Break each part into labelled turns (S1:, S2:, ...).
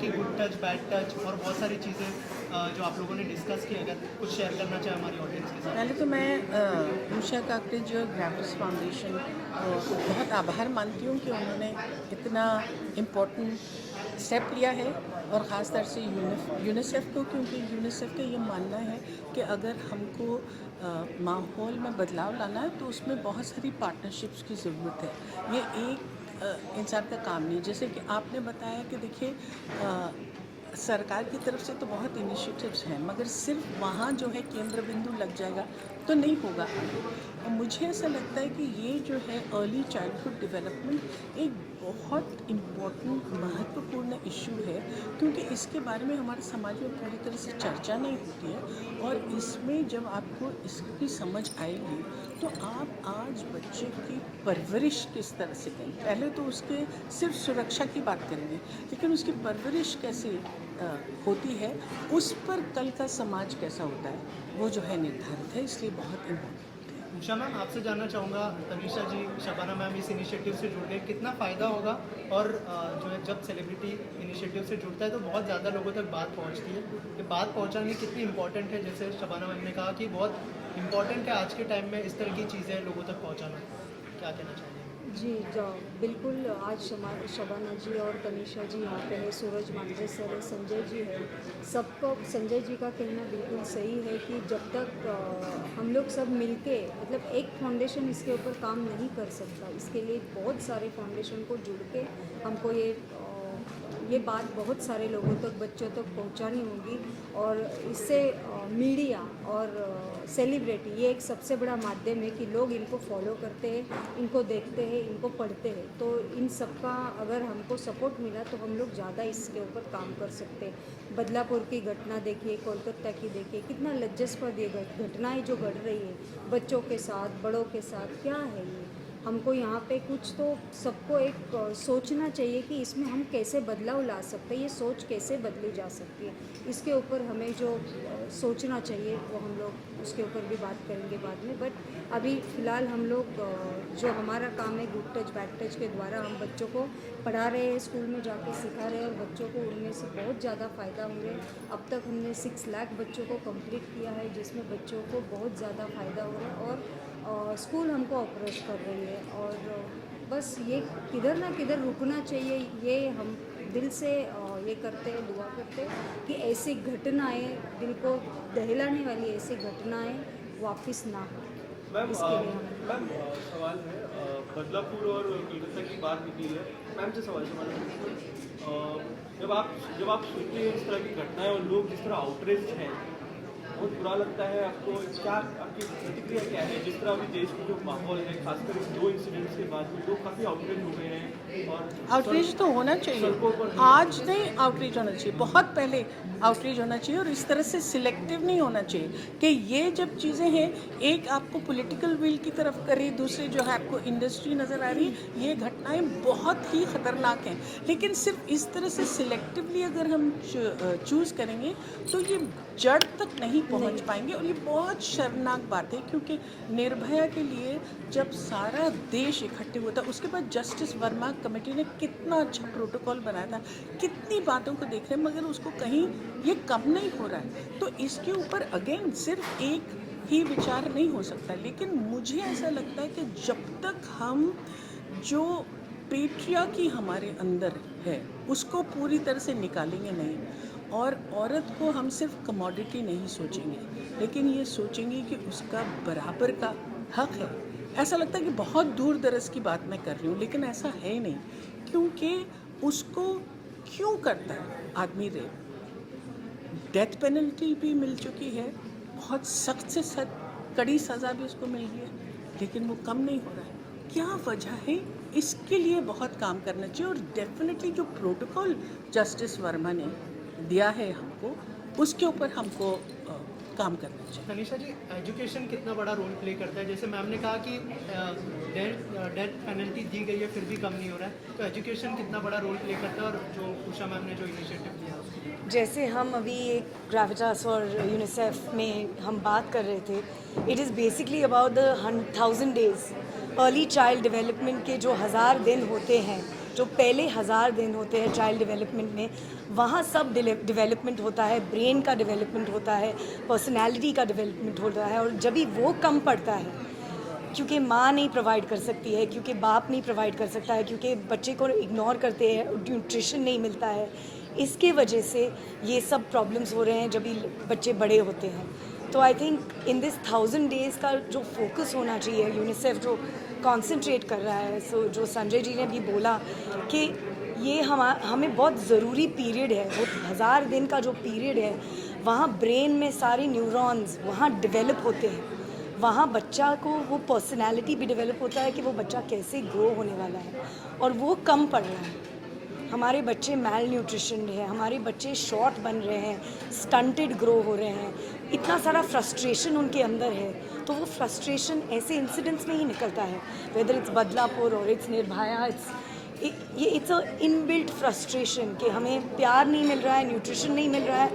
S1: कि good touch, bad touch और बहुत सारी चीज़ें जो आप लोगों ने डिस्कस की, अगर कुछ शेयर करना चाहे हमारी ऑडियंस के साथ।
S2: पहले तो मैं उषा काकड़े जो ग्राफिक्स फाउंडेशन को बहुत आभार मानती हूँ कि उन्होंने इतना इम्पोर्टेंट स्टेप लिया है, और ख़ास तौर से यूनिसेफ को, क्योंकि यूनिसेफ का ये मानना है कि अगर हमको माहौल में बदलाव लाना है तो उसमें बहुत सारी पार्टनरशिप्स की ज़रूरत है। ये एक इंसान का काम नहीं। जैसे कि आपने बताया कि देखिए सरकार की तरफ से तो बहुत इनिशिएटिव्स हैं, मगर सिर्फ वहाँ जो है केंद्र बिंदु लग जाएगा तो नहीं होगा आगे। और मुझे ऐसा लगता है कि ये जो है अर्ली चाइल्डहुड डेवलपमेंट एक बहुत इम्पोर्टेंट महत्वपूर्ण इशू है, क्योंकि इसके बारे में हमारे समाज में पूरी तरह से चर्चा नहीं होती है। और इसमें जब आपको इसकी समझ आएगी तो आप आज बच्चे की परवरिश किस तरह से करें, पहले तो उसके सिर्फ सुरक्षा की बात करेंगे, लेकिन उसकी परवरिश कैसे होती है, उस पर कल का समाज कैसा होता है वो जो है निर्धारित है, इसलिए बहुत इम्पोर्टेंट है।
S1: उषा मैम, आपसे जानना चाहूँगा, तनीषा जी, शबाना मैम इस इनिशिएटिव से जुड़ गए, कितना फ़ायदा होगा? और जो है जब सेलिब्रिटी इनिशिएटिव से जुड़ता है तो बहुत ज़्यादा लोगों तक बात पहुँचती है, ये बात पहुँचानी कितनी इंपॉर्टेंट है? जैसे शबाना मैम ने कहा कि बहुत इंपॉर्टेंट है आज के टाइम में इस तरह की चीज़ें लोगों तक पहुँचाना, क्या कहना चाहिए?
S3: जी बिल्कुल। आज शबाना जी और तनीषा जी यहाँ पे है, सूरज मांझे सर है, संजय जी है। सबको संजय जी का कहना बिल्कुल सही है कि जब तक हम लोग सब मिलके, मतलब एक फाउंडेशन इसके ऊपर काम नहीं कर सकता, इसके लिए बहुत सारे फाउंडेशन को जुड़ के हमको ये बात बहुत सारे लोगों तक, बच्चों तक पहुंचानी होगी। और इससे मीडिया और सेलिब्रिटी ये एक सबसे बड़ा माध्यम है कि लोग इनको फॉलो करते हैं, इनको देखते हैं, इनको पढ़ते हैं। तो इन सब का अगर हमको सपोर्ट मिला तो हम लोग ज़्यादा इसके ऊपर काम कर सकते हैं। बदलापुर की घटना देखिए, कोलकाता की देखिए, कितना लज्जास्पद ये घटनाएँ जो घट रही है बच्चों के साथ, बड़ों के साथ, क्या है ये? हमको यहाँ पे कुछ तो सबको एक सोचना चाहिए कि इसमें हम कैसे बदलाव ला सकते हैं, ये सोच कैसे बदली जा सकती है, इसके ऊपर हमें जो सोचना चाहिए वो हम लोग उसके ऊपर भी बात करेंगे बाद में। बट अभी फ़िलहाल हम लोग जो हमारा काम है गुड टच बैड टच के द्वारा हम बच्चों को पढ़ा रहे हैं, स्कूल में जाके सिखा रहे हैं, और बच्चों को उनमें से बहुत ज़्यादा फ़ायदा हो रहा है। अब तक हमने 6 लाख बच्चों को कंप्लीट किया है, जिसमें बच्चों को बहुत ज़्यादा फ़ायदा हो रहा है। और स्कूल हमको अप्रोच कर रही है, और बस ये किधर ना किधर रुकना चाहिए, ये हम दिल से ये करते हैं, दुआ करते हैं कि ऐसी घटनाएं, दिल को दहलाने वाली ऐसी घटनाएं वापस ना हो।
S4: मैम
S3: इसके लिए हम
S4: मैम सवाल है, बदलापुर और कोलकाता की बात निकली है। मैम से सवाल जब आप सुनते हैं इस तरह की घटनाएं और लोग जिस तरह आउटरेज हैं, बहुत बुरा लगता है आपको, क्या आपकी प्रतिक्रिया क्या है? जिस तरह अभी देश में जो माहौल है, खासकर इस 2 इंसिडेंट्स के बाद में लोग काफ़ी आउटरेज हो गए हैं। और
S2: आउटरीच तो होना चाहिए, आज नहीं आउटरीच होना चाहिए, बहुत पहले आउटरीच होना चाहिए, और इस तरह से सिलेक्टिव नहीं होना चाहिए कि ये जब चीज़ें हैं, एक आपको पॉलिटिकल विल की तरफ करी, दूसरी जो है आपको इंडस्ट्री नज़र आ रही, ये घटनाएं बहुत ही ख़तरनाक हैं। लेकिन सिर्फ इस तरह से सिलेक्टिवली अगर हम चूज़ करेंगे तो ये जड़ तक नहीं पहुंच पाएंगे, और ये बहुत शर्मनाक बात है, क्योंकि निर्भया के लिए जब सारा देश इकट्ठे हुआ था, उसके बाद जस्टिस वर्मा कमेटी ने कितना अच्छा प्रोटोकॉल बनाया था, कितनी बातों को देख रहे हैं, मगर उसको कहीं ये कम नहीं हो रहा है। तो इसके ऊपर अगेन सिर्फ एक ही विचार नहीं हो सकता, लेकिन मुझे ऐसा लगता है कि जब तक हम जो पेट्रियार्की हमारे अंदर है उसको पूरी तरह से निकालेंगे नहीं, और औरत को हम सिर्फ कमोडिटी नहीं सोचेंगे, लेकिन ये सोचेंगे कि उसका बराबर का हक है। ऐसा लगता है कि बहुत दूर दराज की बात मैं कर रही हूँ, लेकिन ऐसा है ही नहीं, क्योंकि उसको क्यों करता है आदमी रेप? डेथ पेनल्टी भी मिल चुकी है, बहुत सख्त से सख्त कड़ी सज़ा भी उसको मिल गई है, लेकिन वो कम नहीं हो रहा है। क्या वजह है? इसके लिए बहुत काम करना चाहिए, और डेफिनेटली जो प्रोटोकॉल जस्टिस वर्मा ने दिया है हमको, उसके ऊपर हमको काम करना चाहिए।
S1: तनीषा जी, एजुकेशन कितना बड़ा रोल प्ले करता है? जैसे मैम ने कहा कि डेथ पेनल्टी दी गई है फिर भी कम नहीं हो रहा है, तो एजुकेशन कितना बड़ा रोल प्ले करता है? और जो उषा मैम ने जो इनिशिएटिव लिया उसको,
S5: जैसे हम अभी एक ग्रेविटास और यूनिसेफ में हम बात कर रहे थे, it is basically about the 1000 days early child development के जो 1000 दिन होते हैं, जो पहले 1000 दिन होते हैं चाइल्ड डेवलपमेंट में, वहाँ सब डेवलपमेंट होता है, ब्रेन का डेवलपमेंट होता है, पर्सनैलिटी का डेवलपमेंट होता है। और जब भी वो कम पड़ता है, क्योंकि माँ नहीं प्रोवाइड कर सकती है, क्योंकि बाप नहीं प्रोवाइड कर सकता है, क्योंकि बच्चे को इग्नोर करते हैं, न्यूट्रिशन नहीं मिलता है, इसके वजह से ये सब प्रॉब्लम्स हो रहे हैं जब भी बच्चे बड़े होते हैं। तो I think in this 1000 days का जो फोकस होना चाहिए, यूनिसेफ जो कंसंट्रेट कर रहा है, सो जो संजय जी ने भी बोला कि ये हमें बहुत ज़रूरी पीरियड है, वो 1000 दिन का जो पीरियड है, वहाँ ब्रेन में सारे न्यूरॉन्स वहाँ डेवलप होते हैं, वहाँ बच्चा को वो पर्सनैलिटी भी डेवलप होता है कि वो बच्चा कैसे ग्रो होने वाला है, और वो कम पड़ रहा है। हमारे बच्चे मैल न्यूट्रिशन है, हमारे बच्चे शॉर्ट बन रहे हैं, स्टंटेड ग्रो हो रहे हैं, इतना सारा फ्रस्ट्रेशन उनके अंदर है। तो वो फ्रस्ट्रेशन ऐसे इंसिडेंट्स में ही निकलता है, वेदर इट्स बदलापुर और it's Nirbhaya, it's a inbuilt frustration कि हमें प्यार नहीं मिल रहा है, न्यूट्रिशन नहीं मिल रहा है।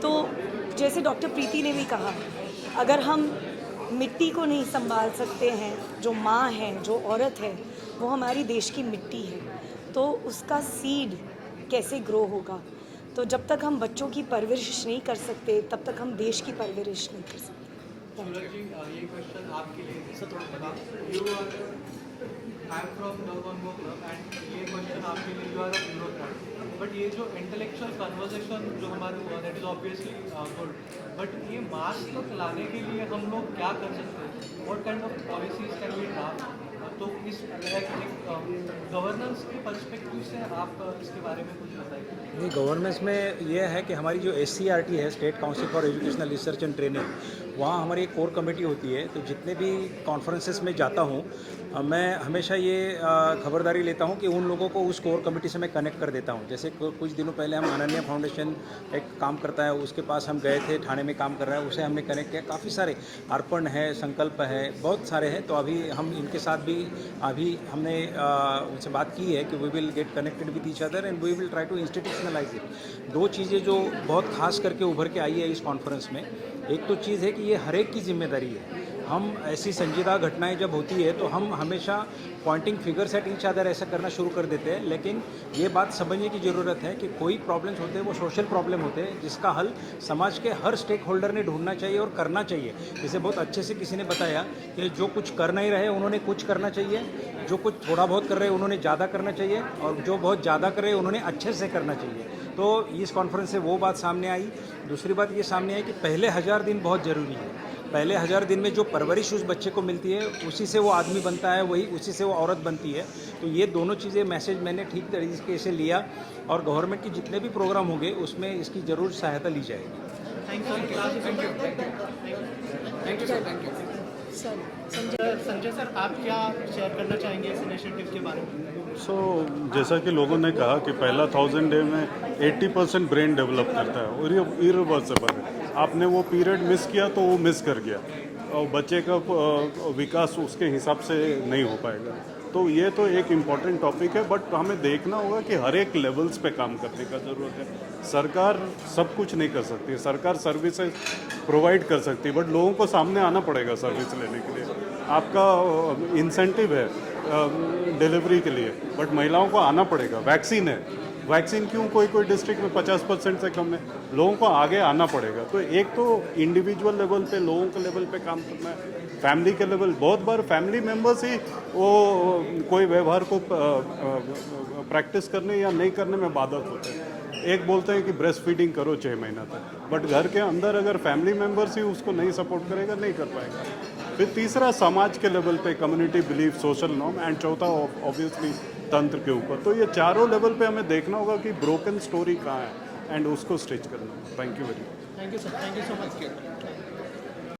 S5: तो जैसे डॉक्टर प्रीति ने भी कहा, अगर हम मिट्टी को नहीं संभाल सकते हैं, जो माँ है, जो औरत है, वो हमारी देश की मिट्टी है, तो उसका सीड कैसे ग्रो होगा। तो जब तक हम बच्चों की परवरिश नहीं कर सकते, तब तक हम देश की परवरिश नहीं कर सकते।
S1: सूरज जी, ये क्वेश्चन आपके लिए सर थोड़ा बता, you are I am from नवकॉन्गो क्लब एंड ये क्वेश्चन आपके लिए, you are a bureaucrat, but ये जो इंटेलेक्चुअल कन्वर्सेशन जो हमारे हुआ, that is obviously good, but ये मास्क तक लाने के लिए हम लोग क्या कर सकते हैं, what kind of policies can be draft. तो इस गवर्नेंस के पर्सपेक्टिव से आप इसके बारे में कुछ बताइए।
S6: नहीं, गवर्नेंस में ये है कि हमारी जो SCRT है, state council for educational research and training, वहाँ हमारी एक कोर कमेटी होती है। तो जितने भी कॉन्फ्रेंसेस में जाता हूँ, मैं हमेशा ये खबरदारी लेता हूँ कि उन लोगों को उस कोर कमेटी से मैं कनेक्ट कर देता हूँ। जैसे कुछ दिनों पहले हम अनन्या फाउंडेशन एक काम करता है, उसके पास हम गए थे, ठाणे में काम कर रहा है, उसे हमने कनेक्ट किया। काफ़ी सारे, अर्पण है, संकल्प है, बहुत सारे हैं। तो अभी हम इनके साथ भी हमने उनसे बात की है कि we will get connected with each other and we will try to institutionalize it. 2 चीज़ें जो बहुत खास करके उभर के आई है इस कॉन्फ्रेंस में, एक तो चीज़ है कि ये हर एक की जिम्मेदारी है। हम ऐसी संजीदा घटनाएं जब होती है तो हम हमेशा pointing figures at each other ऐसा करना शुरू कर देते हैं, लेकिन ये बात समझने की ज़रूरत है कि कोई प्रॉब्लम्स होते हैं वो सोशल प्रॉब्लम होते हैं, जिसका हल समाज के हर स्टेक होल्डर ने ढूंढना चाहिए और करना चाहिए। जैसे बहुत अच्छे से किसी ने बताया कि जो कुछ कर नहीं रहे उन्होंने कुछ करना चाहिए, जो कुछ थोड़ा बहुत कर रहे हैं उन्होंने ज़्यादा करना चाहिए, और जो बहुत ज़्यादा कर रहे हैं उन्होंने अच्छे से करना चाहिए। तो इस कॉन्फ्रेंस से वो बात सामने आई। दूसरी बात ये सामने आई कि पहले 1000 दिन बहुत ज़रूरी है। पहले 1000 दिन में जो परवरिश उस बच्चे को मिलती है, उसी से वो आदमी बनता है, वही उसी से वो औरत बनती है। तो ये दोनों चीज़ें मैसेज मैंने ठीक तरीके से लिया, और गवर्नमेंट के जितने भी प्रोग्राम होंगे उसमें इसकी ज़रूर सहायता ली जाएगी।
S1: Thank you sir. Sanjay sir, आप क्या शेयर करना चाहेंगे इस इनिशिएटिव के बारे में?
S7: जैसा कि लोगों ने कहा कि पहला 1000 डे में 80% ब्रेन डेवलप करता है और ये इरिवर्सिबल है। आपने वो पीरियड मिस किया तो वो मिस कर गया, और बच्चे का विकास उसके हिसाब से नहीं हो पाएगा। तो ये तो एक इम्पॉर्टेंट टॉपिक है, बट हमें देखना होगा कि हर एक लेवल्स पे काम करने का ज़रूरत है। सरकार सब कुछ नहीं कर सकती है, सरकार सर्विसेज प्रोवाइड कर सकती है, बट लोगों को सामने आना पड़ेगा सर्विस लेने के लिए। आपका इंसेंटिव है डिलीवरी के लिए, बट महिलाओं को आना पड़ेगा। वैक्सीन है, वैक्सीन क्यों कोई डिस्ट्रिक्ट में 50% से कम है, लोगों को आगे आना पड़ेगा। तो एक तो इंडिविजुअल लेवल पे, लोगों के लेवल पे काम करना है, फैमिली के लेवल। बहुत बार फैमिली मेम्बर्स ही वो कोई व्यवहार को प्रैक्टिस करने या नहीं करने में बाधक होते हैं। एक बोलते हैं कि ब्रेस्ट फीडिंग करो 6 महीना तक, बट घर के अंदर अगर फैमिली मेम्बर्स ही उसको नहीं सपोर्ट करेगा, नहीं कर पाएगा। फिर तीसरा समाज के लेवल पे community belief, social norm, and चौथा ऑब्वियसली तंत्र के ऊपर। तो ये चारों लेवल पे हमें देखना होगा कि ब्रोकन स्टोरी कहाँ है एंड उसको स्टिच करना। Thank you very much.
S1: Thank you sir, thank you so much.